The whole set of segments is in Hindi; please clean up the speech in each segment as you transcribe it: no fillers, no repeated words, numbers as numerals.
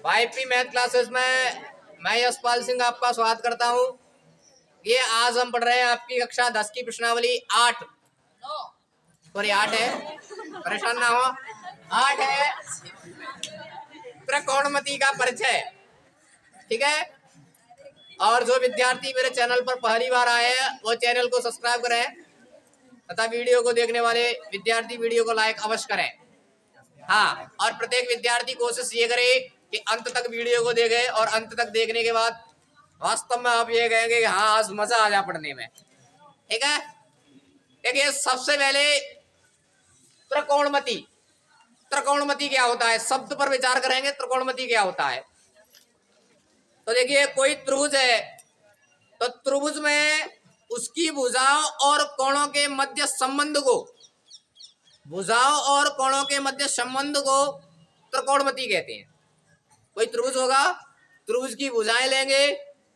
वाईपी मैथ क्लासेस में मैं यशपाल सिंह आपका स्वागत करता हूं। ये आज हम पढ़ रहे हैं आपकी कक्षा 10 की प्रश्नावली 8 है, परेशान ना हो। 8 है त्रिकोणमिति का परिचय। ठीक है, और जो विद्यार्थी मेरे चैनल पर पहली बार आए हैं वो चैनल को सब्सक्राइब करें तथा वीडियो को देखने वाले विद्यार्थी वीडियो को लाइक अवश्य करें। हाँ, और प्रत्येक विद्यार्थी कोशिश ये करे कि अंत तक वीडियो को देखे और अंत तक देखने के बाद वास्तव में आप ये कहेंगे कि हाँ आज मजा आ जा पढ़ने में। ठीक है, देखिए सबसे पहले त्रिकोणमिति। त्रिकोणमिति क्या होता है, शब्द पर विचार करेंगे। त्रिकोणमिति क्या होता है, तो देखिए कोई त्रिभुज है तो त्रिभुज में उसकी भुजाओं और कोणों के मध्य संबंध को, भुजाओं और कोणों के मध्य संबंध को त्रिकोणमिति कहते हैं। कोई त्रिभुज होगा, त्रिभुज की भुजाएं लेंगे,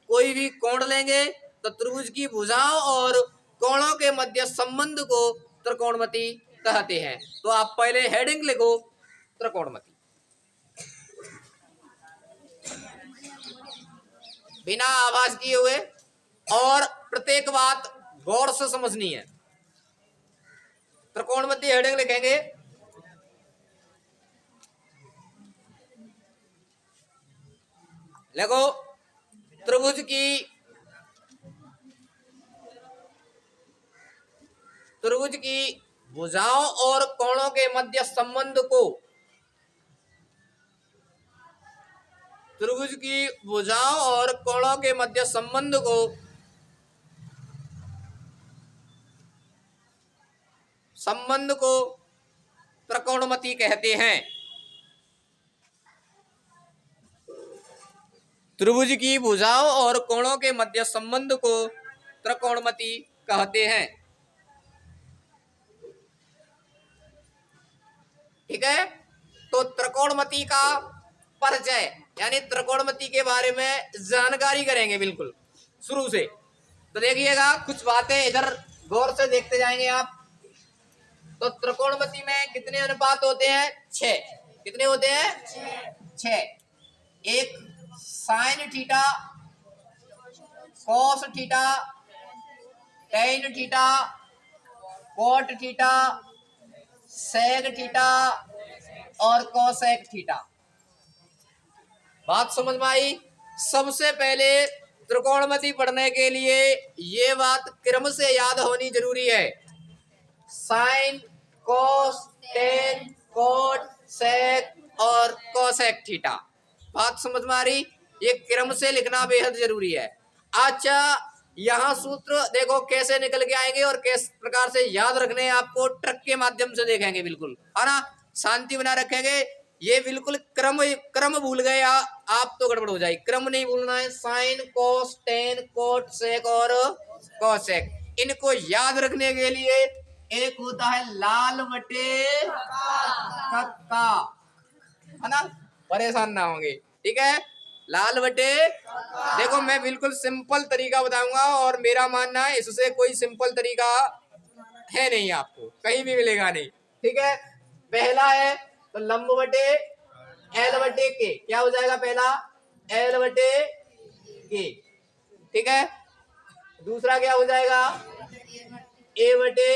कोई भी कोण लेंगे तो त्रिभुज की भुजाओं और कोणों के मध्य संबंध को त्रिकोणमिति कहते हैं। तो आप पहले हेडिंग लिखो त्रिकोणमिति। बिना आभास किए हुए, और प्रत्येक बात गौर से समझनी है। त्रिकोणमिति हेडिंग लिखेंगे, देखो त्रिभुज की भुजाओं और कोणों के मध्य संबंध को, त्रिभुज की भुजाओं और कोणों के मध्य संबंध को त्रिकोणमिति कहते हैं। त्रिभुज की भुजाओं और कोणों के मध्य संबंध को त्रिकोणमिति कहते हैं। ठीक है, तो त्रिकोणमिति का परिचय यानी त्रिकोणमिति के बारे में जानकारी करेंगे बिल्कुल शुरू से। तो देखिएगा कुछ बातें इधर गौर से देखते जाएंगे आप। तो त्रिकोणमिति में कितने अनुपात होते हैं? 6। कितने होते हैं? 6। एक sine theta, cos theta, tan theta, cot theta, sec theta और कोसेक थीटा। बात समझ में आई? सबसे पहले त्रिकोणमिति पढ़ने के लिए ये बात क्रम से याद होनी जरूरी है। साइन, कोस, टेन, कोट, सेक और कोसेक थीटा। बात समझ में आ रही? ये क्रम से लिखना बेहद जरूरी है। अच्छा, यहाँ सूत्र देखो कैसे निकल के आएंगे और किस प्रकार से याद रखने हैं आपको ट्रिक के माध्यम से देखेंगे बिल्कुल, है ना। शांति बना रखेंगे। ये बिल्कुल क्रम भूल गए आप तो गड़बड़ हो जाएगी। क्रम नहीं भूलना है। साइन, कोस, टेन, कोट, सेक और कोसेक, इनको याद रखने के लिए एक होता है लाल बटे कक्का, है ना। परेशान ना होंगे, ठीक है। लाल बटे, देखो मैं बिल्कुल सिंपल तरीका बताऊंगा और मेरा मानना है इससे कोई सिंपल तरीका है नहीं, आपको कहीं भी मिलेगा नहीं। ठीक है, पहला है तो लंब बटे एल बटे के, क्या हो जाएगा? पहला एल बटे के, ठीक है। दूसरा क्या हो जाएगा? ए बटे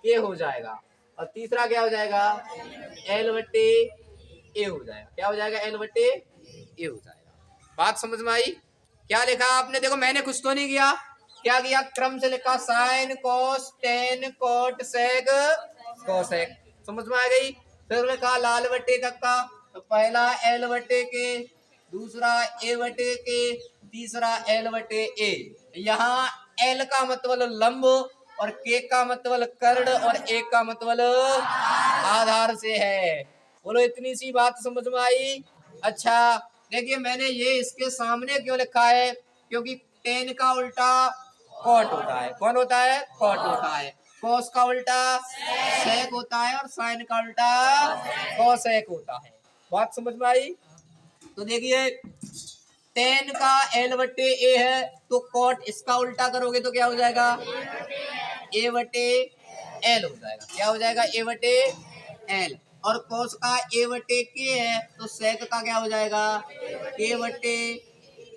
के हो जाएगा। और तीसरा क्या हो जाएगा? एल बटे ए हो जाएगा। क्या हो जाएगा? एल बटे ए हो जाएगा। बात समझ में आई? क्या लिखा आपने? देखो मैंने कुछ तो नहीं किया, क्या किया? क्रम से लिखा साइन, कोस, टेन, कोट, सेक, कोसेक। समझ में आ गई? फिर लिखा लाल बटे कक्का, तो पहला एल बटे के, दूसरा ए बटे के, तीसरा एल बटे ए। यहाँ एल का मतलब लंब और के का मतलब कर्ण और ए का मतलब आधार से है। बोलो इतनी सी बात समझ में आई? अच्छा देखिए मैंने ये इसके सामने क्यों लिखा है, क्योंकि टेन का उल्टा कॉट होता है। कौन होता है? कॉट होता है। कोस का उल्टा सेक होता है और साइन का उल्टा कोसेक होता है। बात समझ में आई? तो देखिए टेन का एल बटे ए है तो कॉट इसका उल्टा करोगे तो क्या हो जाएगा? ए बटे एल हो जाएगा। क्या हो जाएगा? ए बटे एल। और कोस का ए बटे के है तो सेक का क्या हो जाएगा? के बटे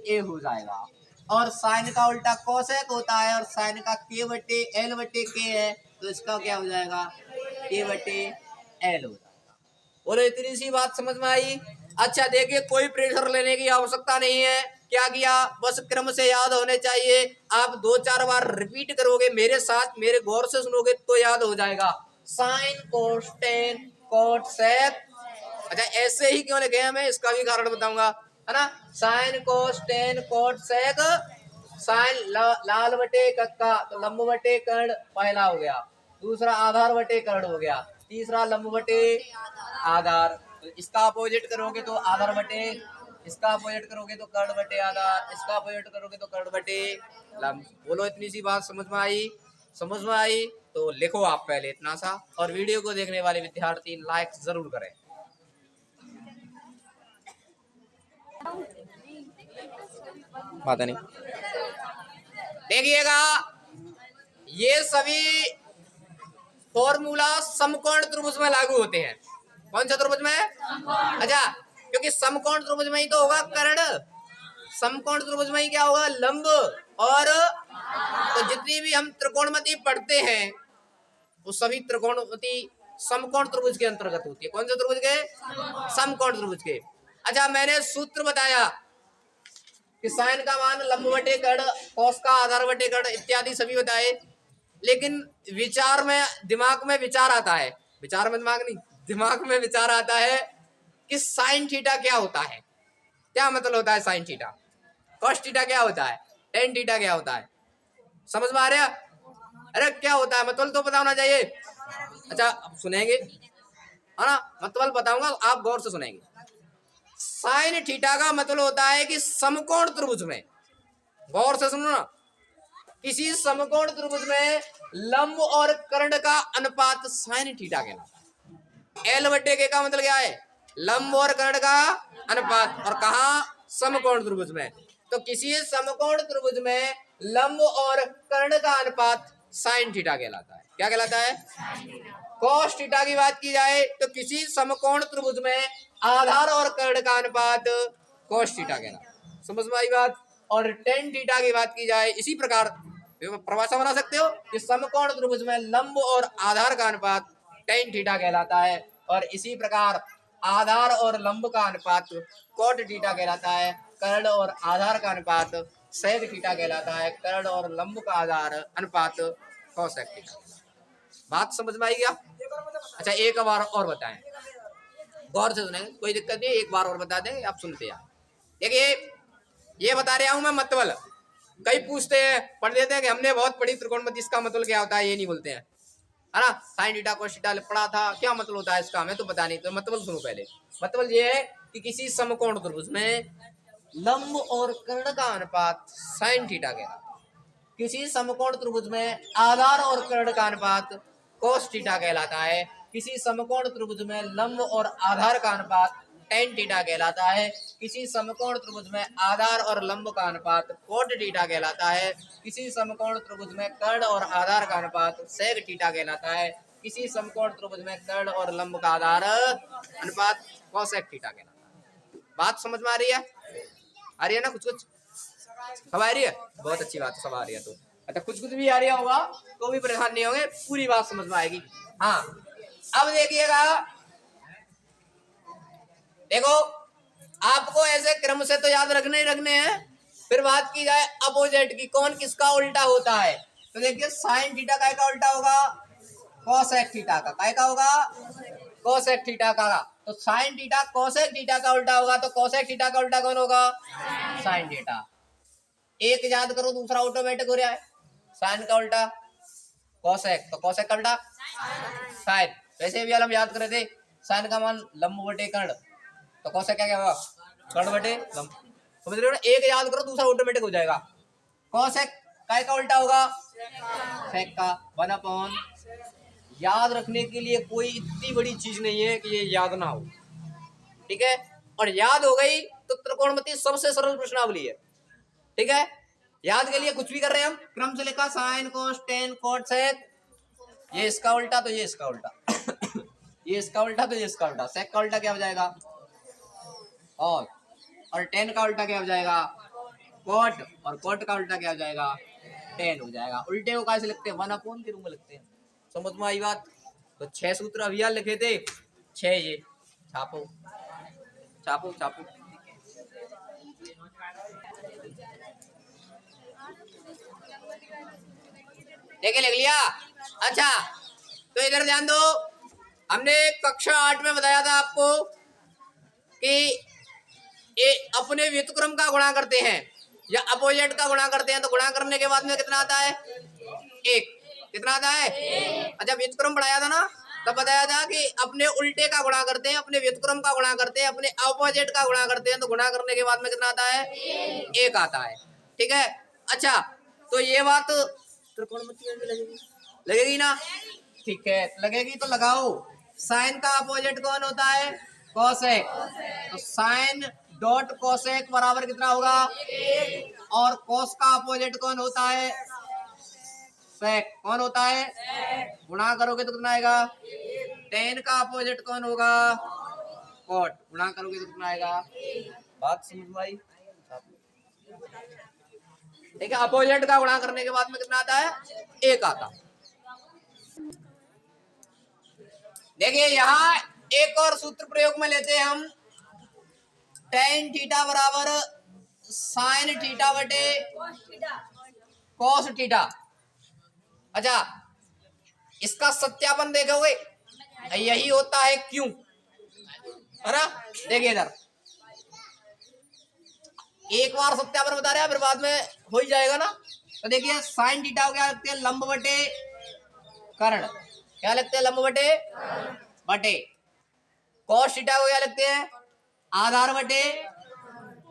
ए हो जाएगा। और साइन का उल्टा कोसेक होता है और साइन का के बटे एल बटे के है तो इसका क्या हो जाएगा? के बटे एल हो जाएगा। बोलो इतनी सी बात समझ में आई? अच्छा देखिए, कोई प्रेशर लेने की आवश्यकता नहीं है। क्या किया? बस क्रम से याद होने चाहिए। आप 2-4 बार रिपीट करोगे मेरे साथ, मेरे गौर से सुनोगे तो याद हो जाएगा। Sine cos tan cot sec. अच्छा ऐसे ही क्यों लिखे हैं मैं इसका भी कारण बताऊंगा, है ना। Sine cos tan cot sec. Sine लाल बटे कक्का तो लंब बटे कर्ण पहला हो गया। दूसरा आधार बटे कर्ण हो गया। तीसरा लंब बटे आधार। तो इसका अपोजिट करोगे तो आधार बटे, इसका अपोजिट करोगे तो कर्ण बटे आधार, इसका अपोजिट करोगे तो कर्ण बटे लंब। बोलो इतनी सी बात समझ में आई? समझ में आई तो लिखो आप पहले इतना सा, और वीडियो को देखने वाले विद्यार्थी लाइक जरूर करें। बात नहीं देखिएगा, ये सभी फॉर्मूला समकोण त्रिभुज में लागू होते हैं। कौन सा त्रिभुज में? अच्छा, क्योंकि समकोण त्रिभुज में ही तो होगा कर्ण। समकोण त्रिभुज में ही क्या होगा? लंब। और तो जितनी भी हम त्रिकोणमिति पढ़ते हैं वो सभी त्रिकोणमिति समकोण त्रिभुज के अंतर्गत होती है। कौन से त्रिभुज के? समकोण त्रिभुज के। अच्छा मैंने सूत्र बताया कि साइन का मान लंब बटे कर्ण, कोस का आधार बटे कर्ण इत्यादि सभी बताए। लेकिन विचार में, दिमाग में विचार आता है, विचार में दिमाग नहीं, दिमाग में विचार आता है कि साइन थीटा क्या होता है, क्या मतलब होता है साइन थीटा, कॉस थीटा क्या होता है, टेन थीटा क्या होता है। समझ में आ रहा? अरे क्या होता है मतलब तो पता होना चाहिए। अच्छा अब सुनेंगे, है ना, मतलब बताऊंगा आप गौर से सुनेंगे। साइन थीटा का मतलब होता है कि समकोण त्रिभुज में, गौर से सुनो ना, किसी समकोण त्रिभुज में लंब और कर्ण का अनुपात साइन थीटा कहलाता है। एल बटे के का मतलब क्या है? लंब और कर्ण का अनुपात। और कहा? समकोण त्रिभुज में। तो किसी समकोण त्रिभुज में लंब और कर्ण का अनुपात साइन थीटा कहलाता है। क्या कहलाता है? कॉस थीटा की बात की जाए तो किसी समकोण त्रिभुज में आधार और कर्ण का अनुपात कॉस थीटा कहलाता है। समझ में आई बात? और टेन थीटा की बात की जाए इसी प्रकार परिभाषा बना सकते हो कि समकोण त्रिभुज में लंब और आधार का अनुपात टेन थीटा कहलाता है। और इसी प्रकार आधार और लंब का अनुपात कोट थीटा कहलाता है। कर्ण और आधार का अनुपात सेक थीटा कहलाता है। कर्ण और लंब का आधार अनुपात कोसेक थीटा। बात समझ में आई क्या? अच्छा एक बार और बताएं, गौर से सुनेंगे, कोई दिक्कत नहीं, एक बार और बता दें, आप सुनते हैं। देखिए ये बता रहा हूं मैं मतलब। कई पूछते हैं, पढ़ लेते हैं कि हमने बहुत पढ़ी त्रिकोणमिति, इसका मतलब क्या होता है, ये नहीं बोलते हैं, है ना। साइन थीटा कोस थीटा पढ़ा था, क्या मतलब होता है इसका, हमें तो पता नहीं। तो मतलब सुनो पहले। मतलब ये है कि किसी समकोण त्रिभुज में लंब और कर्ण का अनुपात साइन थीटा कहलाता है। किसी समकोण त्रिभुज में आधार और कर्ण का अनुपात कोस थीटा कहलाता है। किसी समकोण त्रिभुज में लंब और आधार का अनुपात टेन थीटा कहलाता है। किसी समकोण त्रिभुज में आधार और लंब का अनुपात कोट थीटा कहलाता है। किसी समकोण त्रिभुज में कर्ण और आधार का अनुपात सेक थीटा कहलाता है। किसी समकोण त्रिभुज में कर्ण और लंब का आधार अनुपात कोसेक थीटा कहलाता है। बात समझ में आ रही है? आ रही है ना? कुछ कुछ सब आ रही है? बहुत अच्छी बात, सब आ रही है। तो अच्छा कुछ कुछ भी आ रहा होगा तो भी परेशान नहीं होंगे, पूरी बात समझ में आएगी। हाँ अब देखिएगा, देखो आपको ऐसे क्रम से तो याद रखने ही रखने हैं। फिर बात की जाए अपोजिट की, कौन किसका उल्टा होता है, तो देखिए साइन थीटा काय का उल्टा होगा? कोसेक थीटा का। काय का होगा? कोसेक थीटा का। तो साइन थीटा कोसेक थीटा का उल्टा होगा, तो कोसेक थीटा का उल्टा कौन होगा? Sine theta. एक याद करो, दूसरा ऑटोमेटिक हो रहा है। साइन का उल्टा कोसेक, तो कोसेक का उल्टा साइन। वैसे भी हम याद कर रहे थे, साइन का मान लंब बटे कर्ण, तो कोसेक क्या होगा? कर्ण बटे लंब। समझ रहे हो ना? एक याद करो, दूसरा ऑटोमेटिक हो जाएगा। कोसेक काय का उल्टा होगा? सेक का। 1/, याद रखने के लिए कोई इतनी बड़ी चीज नहीं है कि ये याद ना हो, ठीक है। और याद हो गई तो त्रिकोणमिति सबसे सरल प्रश्नावली है, ठीक है। याद के लिए कुछ भी कर रहे हैं हम, क्रम से लिखा sine cos tan cot sec ये इसका उल्टा तो ये इसका उल्टा ये इसका उल्टा तो ये इसका उल्टा। सेक का उल्टा क्या हो जाएगा? और टेन का उल्टा क्या हो जाएगा? कोट। और कोट का उल्टा क्या हो जाएगा? टेन हो जाएगा। उल्टे को कैसे लिखते हैं? 1/, के रूप में लिखते हैं। समझ में आई बात? तो 6 सूत्र अभिया लिखे थे, 6 ये छापो छापो छापो। देखिए लिख लिया। अच्छा तो इधर ध्यान दो, हमने कक्षा 8 में बताया था आपको कि ये अपने व्युत्क्रम का गुणा करते हैं या अपोजिट का गुणा करते हैं, तो गुणा करने के बाद में कितना आता है? 1। कितना आता है? अच्छा व्युत्क्रम पढ़ाया था ना, तब बताया था कि अपने उल्टे का गुणा करते हैं, अपने व्युत्क्रम का गुणा करते हैं, अपने अपोजिट का गुणा करते हैं, तो गुणा करने के बाद में कितना आता है? 1 आता है। ठीक है। अच्छा तो ये बात त्रिकोणमिति में लगेगी, लगेगी ना? ठीक है लगेगी तो लगाओ। साइन का अपोजिट कौन होता है? कोसेक। तो साइन डॉट कोसेक बराबर कितना होगा? और कोस का अपोजिट कौन होता है? सेक। कौन होता है? गुणा करोगे तो कितना आएगा? टेन का अपोजिट कौन होगा? कोट। गुणा करोगे तो कितना आएगा? बात समझ में आई? ठीक है। अपोजिट का गुणा करने के बाद में कितना आता है? 1 आता। देखिए यहाँ एक और सूत्र प्रयोग में लेते हैं हम। टेन थीटा बराबर साइन थीटा बटे कॉस थीटा। अच्छा इसका सत्यापन देखोगे, यही होता है क्यों, है ना? देखिए इधर एक बार सत्यापन बता रहे हैं, फिर बाद में हो ही जाएगा ना। तो देखिए साइन थीटा को क्या लगते हैं? लंब बटे कर्ण। क्या लगते हैं? लंब बटे बटे। कॉस थीटा को क्या लगते हैं? आधार बटे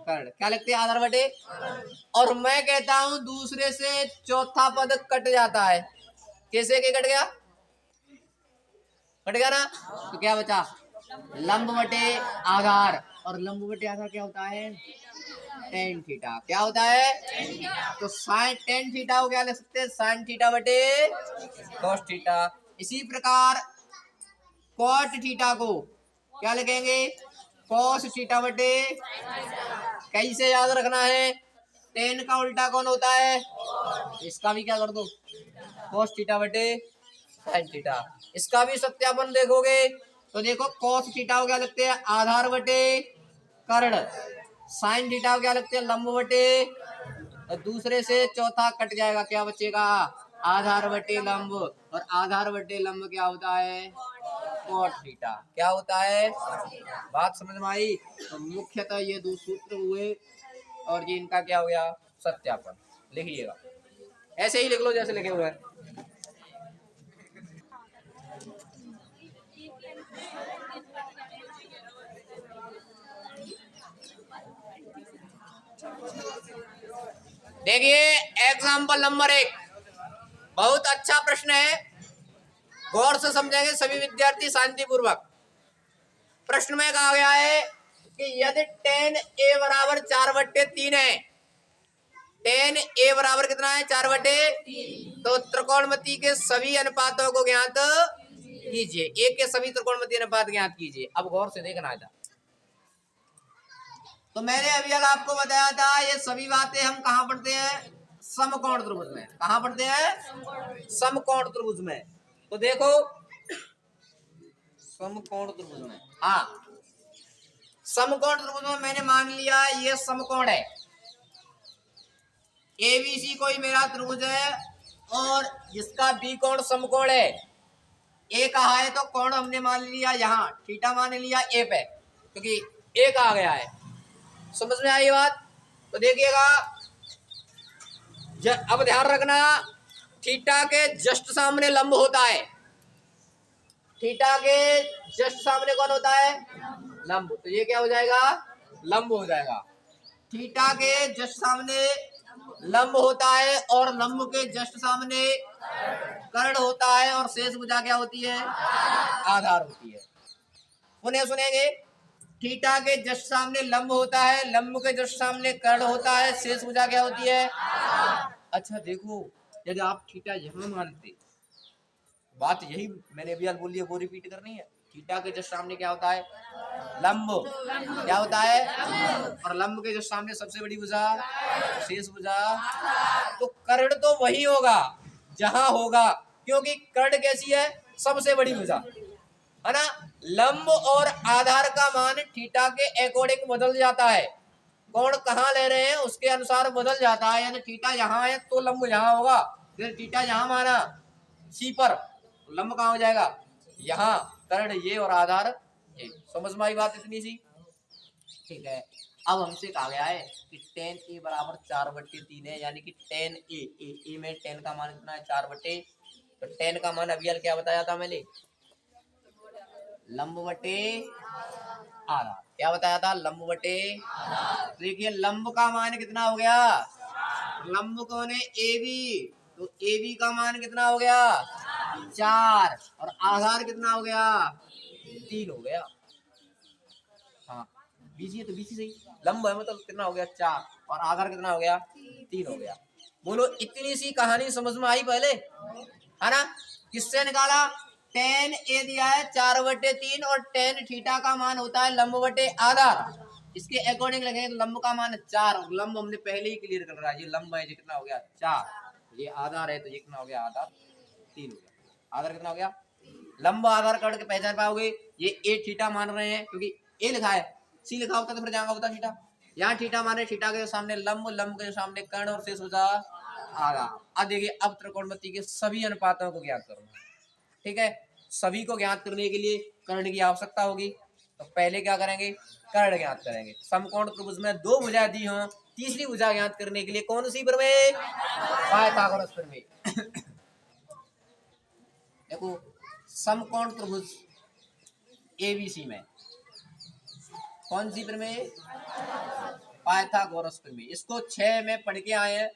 कर्ण। क्या लगते हैं? आधार बटे। और मैं कहता हूं दूसरे से चौथा पद कट जाता है। कैसे के कट गया? कट गया ना। तो क्या बचा? लंब बटे आधार। और लंब बटे आधार क्या होता है? Tan theta. क्या होता है? तो साइन टेन थीटा को क्या लिख सकते हैं? साइन थीटा बटे कॉस थीटा। इसी प्रकार कॉट थीटा को क्या लिखेंगे? कॉस थीटा बटे। कैसे याद रखना है? टेन का उल्टा कौन होता है? इसका भी क्या कर दो? कॉस थीटा बटे साइन थीटा। इसका भी सत्यापन देखोगे तो देखो कॉस थीटा को क्या लगते हैं? आधार बटे कर्ण। साइन थीटा को क्या लगते हैं? लंब बटे। और दूसरे से चौथा कट जाएगा, क्या बचेगा? आधार बटे लंब। और आधार बटे लंब क्या होता है? Cot theta. क्या होता है? बात समझ में आई? तो मुख्यतः ये 2 सूत्र हुए और ये इनका क्या हो गया? सत्यापन। लिखिएगा, ऐसे ही लिख लो जैसे लिखे हुए हैं। देखिए एग्जाम्पल नंबर 1 बहुत अच्छा प्रश्न है, गौर से समझेंगे सभी विद्यार्थी शांतिपूर्वक। प्रश्न में कहा गया है कि यदि tan a बराबर 4/3 है, tan a बराबर कितना है? 4/3। तो त्रिकोणमिति के सभी अनुपातों को ज्ञात कीजिए। एक के सभी त्रिकोणमिति अनुपात ज्ञात कीजिए। अब गौर से देखना था, तो मैंने अभी आपको बताया था ये सभी बातें हम कहाँ पढ़ते हैं? समकोण त्रिभुज में। कहाँ पढ़ते हैं? समकोण त्रिभुज में। तो देखो समकोण त्रिभुज में, हाँ समकोण त्रिभुज में मैंने मान लिया ये समकोण है। एबीसी कोई मेरा त्रिभुज है और जिसका बी कोण समकोण है। ए कहा है तो कोण हमने मान लिया यहाँ थीटा मान लिया ए पे, क्योंकि ए आ गया है। समझ में आई बात? तो देखिएगा अब ध्यान रखना, थीटा के जस्ट सामने लंब होता है। थीटा के जस्ट सामने कौन होता है? लंब। तो ये क्या हो जाएगा? लंब हो जाएगा। थीटा के जस्ट सामने लंब होता है और लंब के जस्ट सामने कर्ण होता है और शेष भुजा क्या होती है? आधार होती है। पुनः सुनेंगे, थीटा के जस्ट सामने लंब होता है, लंब के जस्ट सामने कर्ण होता है, शेष भुजा क्या होती है? अच्छा देखो, यदि आप थीटा यहाँ मानते बात यही मैंने अभी बोल दिया, वो रिपीट करनी है। थीटा के जस्ट सामने क्या होता है? लंब। क्या होता है? और लंब के जस्ट सामने सबसे बड़ी भुजा शेष भुजा। तो कर्ण तो वही होगा जहां होगा, क्योंकि कर्ण कैसी है? सबसे बड़ी भुजा है ना। लंब और आधार का मान थीटा के अकॉर्डिंग बदल जाता है। कोण कहाँ ले रहे हैं उसके अनुसार बदल जाता है। यानी थीटा यहाँ है तो लंब यहाँ होगा, फिर थीटा यहाँ माना सी पर, तो लंब कहाँ हो जाएगा? यहाँ। कर्ण ये और आधार ये। समझ में आई बात इतनी सी? ठीक है। अब हमसे कहा गया है कि tan a बराबर 4/3 है, यानी कि tan a में tan का मान कितना है? 4/। तो tan का मान अभी क्या बताया था मैंने? लंब बटे आधार। क्या बताया था? लंब बटे। देखिए लंब का मान कितना हो गया? लंब कौन है? A B. तो ए बी का मान कितना हो गया? 4। और आधार कितना हो गया? 3 हो गया। हाँ बीसी है तो बीसी सही। लंब है मतलब कितना हो गया? 4। और आधार कितना हो गया? 3 हो गया। बोलो इतनी सी कहानी समझ में आई पहले, है ना? किससे निकाला? tan a दिया है 4/3 और tan थीटा का मान होता है लंब बटे आधार। इसके अकॉर्डिंग लगेंगे तो लंब का मान 4, और लंब हमने पहले ही क्लियर कर रहा है। ये लंब है, ये कितना हो गया? 4। ये आधार है तो ये कितना हो गया? आधार 3 हो गया। आधार कितना हो गया? लंब आधार कर्ण के पहचान पाओगे। ये ए थीटा मान रहे हैं क्योंकि ए लिखा है, सी लिखा होता तो फिर जहाँ होता थीटा। यहाँ थीटा माने थीटा के सामने लंब, लंब के सामने कर्ण और शेष होता आधार। अब देखिए अब त्रिकोणमिति के सभी अनुपातों को ज्ञात करना। ठीक है, सभी को ज्ञात करने के लिए कर्ण की आवश्यकता होगी। तो पहले क्या करेंगे? कर्ण ज्ञात करेंगे। समकोण त्रिभुज में 2 भुजा दी हो, तीसरी भुजा ज्ञात करने के लिए कौन सी प्रमेय? पाइथागोरस प्रमेय। देखो समकोण त्रिभुज एबीसी में कौन सी प्रमेय? पाइथागोरस प्रमेय। इसको 6 में पढ़ के आए हैं।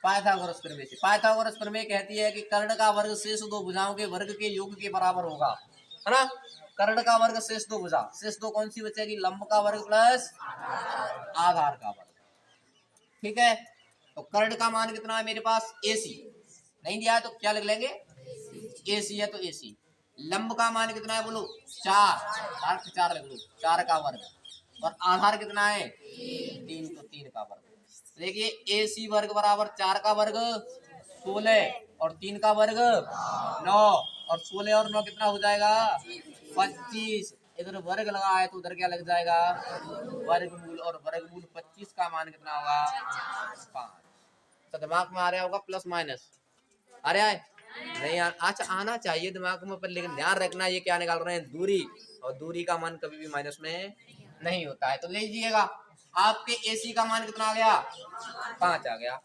पाइथागोरस प्रमेय से, पाइथागोरस प्रमेय कहती है कि कर्ण का वर्ग शेष 2 भुजाओं के वर्ग के योग के बराबर होगा, है ना। कर्ण का वर्ग शेष 2 भुजा, शेष 2 कौन सी बचेगी? लंब का वर्ग प्लस आधार का वर्ग। ठीक है, तो कर्ण का मान कितना है मेरे पास? AC नहीं दिया है तो क्या लिख लेंगे? AC है तो AC। लंब का मान कितना है बोलो? 4। 4 लिख लो, 4 का वर्ग। और आधार कितना है? 3, तो 3 का वर्ग। देखिए AC वर्ग बराबर 4 का वर्ग 16 और 3 का वर्ग 9, और 16 और 9 कितना हो जाएगा? 25। इधर वर्ग लगा है तो उधर क्या लग जाएगा? वर्गमूल। और वर्गमूल 25 का मान कितना होगा? 5। तो दिमाग में आ रहा होगा प्लस माइनस? आ रहा है? नहीं अच्छा आना चाहिए दिमाग में, पर लेकिन ध्यान रखना ये क्या निकाल रहे हैं? दूरी। और दूरी का मान कभी भी माइनस में नहीं होता है। तो ले लीजिएगा आपके AC का मान कितना आ गया? 5 आ गया।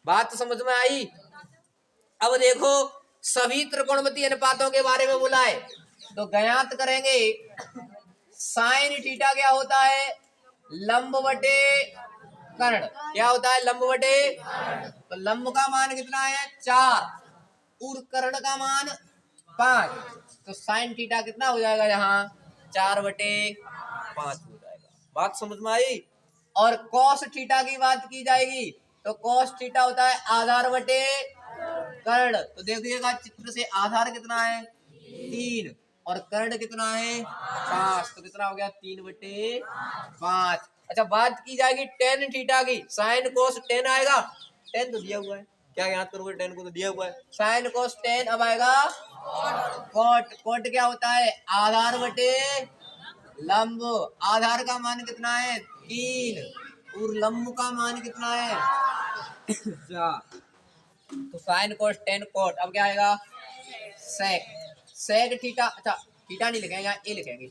बात तो समझ में आई? अब देखो सभी त्रिकोणमितीय अनुपातों के बारे में बोला है तो ज्ञात करेंगे। साइन थीटा क्या होता है? लंब बटे कर्ण। क्या होता है? लंब बटे। तो लंब का मान कितना है? 4 और कर्ण का मान 5। तो साइन थीटा कितना हो जाएगा? यहाँ 4/5 हो जाएगा। बात समझ में आई? और कॉस थीटा की बात की जाएगी तो कॉस थीटा होता है आधार बटे कर्ण। तो देखिएगा चित्र से आधार कितना है? 3 और कर्ण कितना है? 5। तो कितना हो गया? 3/5। अच्छा बात की जाएगी टेन थीटा की। साइन कोस टेन आएगा, टेन तो दिया हुआ है, क्या याद करोगे? टेन को तो दिया हुआ है। साइन कोस टेन अब आएगा कोट। कोट क्या होता है? आधार बटे लंब। आधार का मान कितना है? 3 और लंब का मान कितना है? 4। तो साइन कोस टेन कोट। अब क्या आएगा? सेक। Sec theta. अच्छा थीटा नहीं लिखेंगे, यहाँ ए लिखेंगे।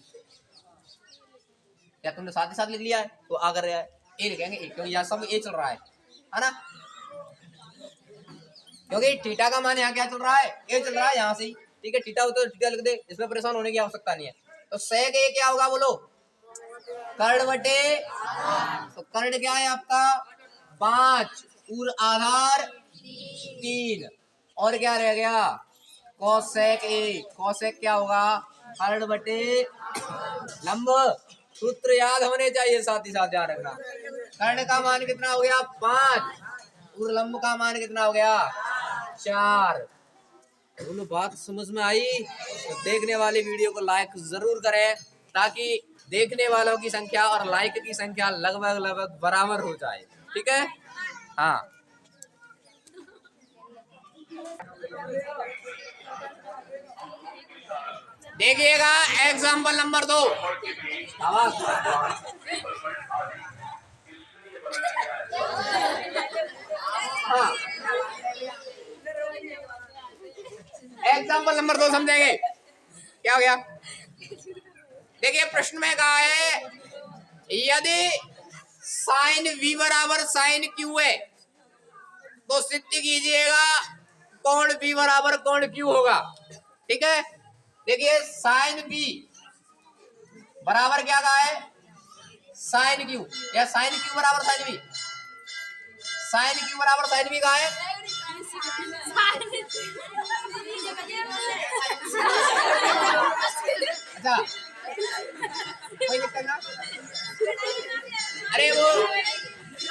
क्या तुमने साथ ही साथ लिख लिया है? तो आ कर रहा है ए लिखेंगे, क्योंकि यहाँ सब ए चल रहा है ना। क्योंकि थीटा का मान यहाँ क्या चल रहा है? ए चल रहा है यहाँ से ही। ठीक है, थीटा होता है थीटा लिख दे, इसमें परेशान होने की आवश्यकता नहीं है। तो सेक ए क्या होगा बोलो? कर्ण बटे। तो कर्ण क्या है आपका? 5 और आधार 3। और क्या रह गया? कोसेक ए। कोसेक क्या होगा? कर्ण बटे लंब। सूत्र याद होने चाहिए, साथ ही साथ ध्यान रखना। कर्ण का मान कितना हो गया? 5 और लंब का मान कितना हो गया? 4। दोनों बात समझ में आई तो देखने वाले वीडियो को लाइक जरूर करें, ताकि देखने वालों की संख्या और लाइक की संख्या लगभग बराबर हो जाए। ठीक है, हाँ। देखिएगा एग्जाम्पल नंबर 2। हाँ, एग्जाम्पल नंबर 2 समझेंगे क्या हो गया। देखिए प्रश्न में कहा है यदि साइन v बराबर साइन q है तो सिद्ध कीजिएगा कोण v बराबर कोण q होगा। ठीक है, देखिए साइन v बराबर क्या कहा है, साइन q, या साइन q बराबर साइन v, साइन q बराबर साइन v कहा है। अच्छा, कोई दिक्कत ना, अरे वो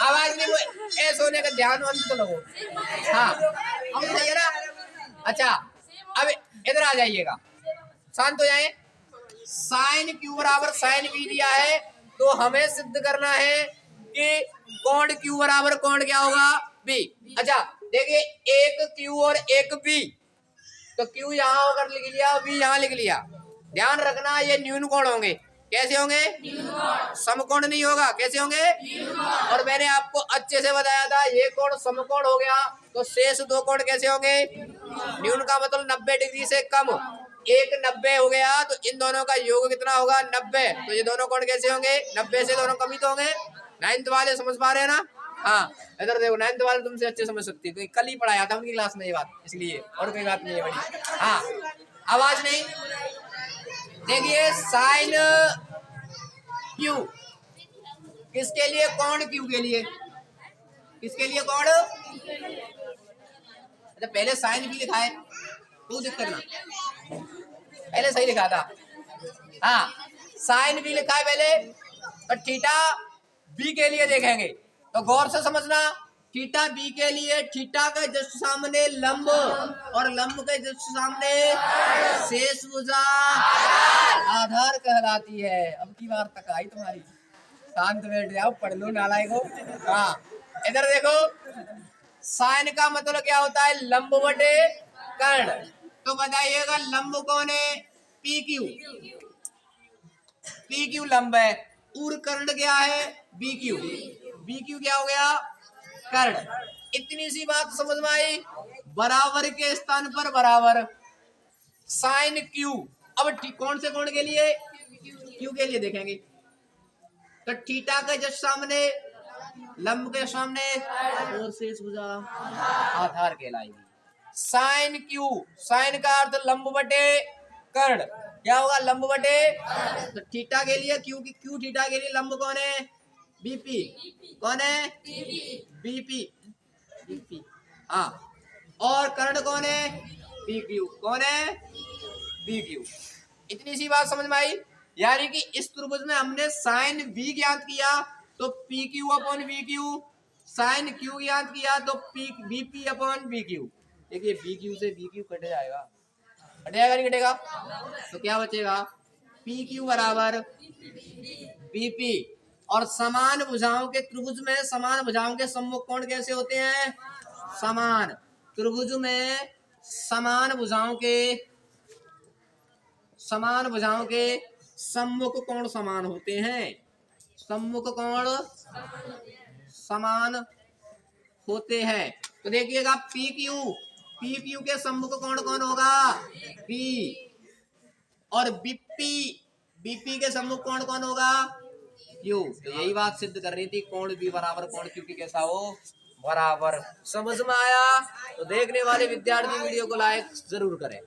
आवाज नहीं, वो ऐसे होने का ध्यान तो लगो। हाँ, हम सही है ना। अच्छा, अब इधर आ जाइएगा, शांत हो जाए। साइन क्यू बराबर साइन बी दिया है तो हमें सिद्ध करना है कि कोण क्यू बराबर कोण क्या होगा, बी। अच्छा देखिए, एक क्यू और एक बी, तो क्यू यहाँ होकर लिख लिया, बी यहाँ लिख लिया। ध्यान रखना ये न्यून कोण होंगे। कैसे होंगे, समकोण नहीं होगा। कैसे होंगे, और मैंने आपको अच्छे से बताया था ये कोण समकोण हो गया, तो शेष दो कोण कैसे होंगे, न्यून का मतलब 90 डिग्री से कम। एक 90 हो गया तो इन दोनों का योग कितना होगा, 90। तो ये दोनों कोण कैसे होंगे, 90 से दोनों कम ही तो होंगे। 9th वाले समझ पा रहे हैं ना। हाँ, इधर देखो 9th वाले तुमसे अच्छे समझ सकती है, कल ही पढ़ाया था उनकी क्लास में ये बात, इसलिए और कोई बात नहीं है बड़ी। हाँ, आवाज नहीं। देखिए साइन क्यू किसके लिए, कोण क्यू के लिए, किसके लिए कोण। अच्छा पहले साइन भी लिखा है, तू दिक्कत ना, पहले सही लिखा था। हाँ, साइन भी लिखा है पहले, और थीटा बी के लिए देखेंगे तो गौर से समझना। थीटा बी के लिए थीटा के जस्ट सामने लंब, और लंब के जस्ट सामने शेष भुजा आधार कहलाती है। अब की बार तक आई तुम्हारी, शांत बैठ जाओ, पढ़ लो नालायको। हाँ, इधर देखो, साइन का मतलब क्या होता है, लंब बटे कर्ण। तो बताइएगा लंब कौन है, पी क्यू, पी क्यू लंब है, और कर्ण क्या है, बी क्यू, बी क्यू क्या हो गया, कर्ण। इतनी सी बात समझ में आई। बराबर के स्थान पर बराबर, साइन क्यू। अब कौन से कोण के लिए, क्यू के लिए देखेंगे, तो थीटा के जस्ट सामने लंब के सामने और शेष भुजा आधार कहलाएगी। साइन क्यू, साइन का अर्थ लंब बटे कर्ण, क्या होगा, लंब बटे। तो थीटा के लिए क्यू की, क्यू थीटा के लिए लंब कौन है, बीपी, कौन है, बीपी, बीपी। हाँ, और कर्ण कौन है, बी क्यू, कौन है, बी क्यू। इतनी सी बात समझ में आई। यानी कि इस त्रिभुज में हमने साइन v ज्ञात किया तो P Q upon V Q, sine Q ज्ञात किया तो P BP upon B Q. देखिए बी क्यू से बी क्यू कट जाएगा, कटेगा नहीं कटेगा, तो क्या बचेगा, पी क्यू बराबर बीपी। और समान भुजाओं के त्रिभुज में समान भुजाओं के सम्मुख कोण कैसे होते हैं, समान। त्रिभुज में समान भुजाओं के सम्मुख कोण समान होते हैं, सम्मुख कोण समान होते हैं। तो देखिएगा पी क्यू के सम्मुख कोण कौन होगा, पी, और बीपी के सम्मुख कोण कौन होगा, क्यू। तो यही बात सिद्ध कर रही थी, कोण बी बराबर कोण क्यू की कैसा हो, बराबर। समझ में आया तो देखने वाले विद्यार्थी वीडियो को लाइक जरूर करें।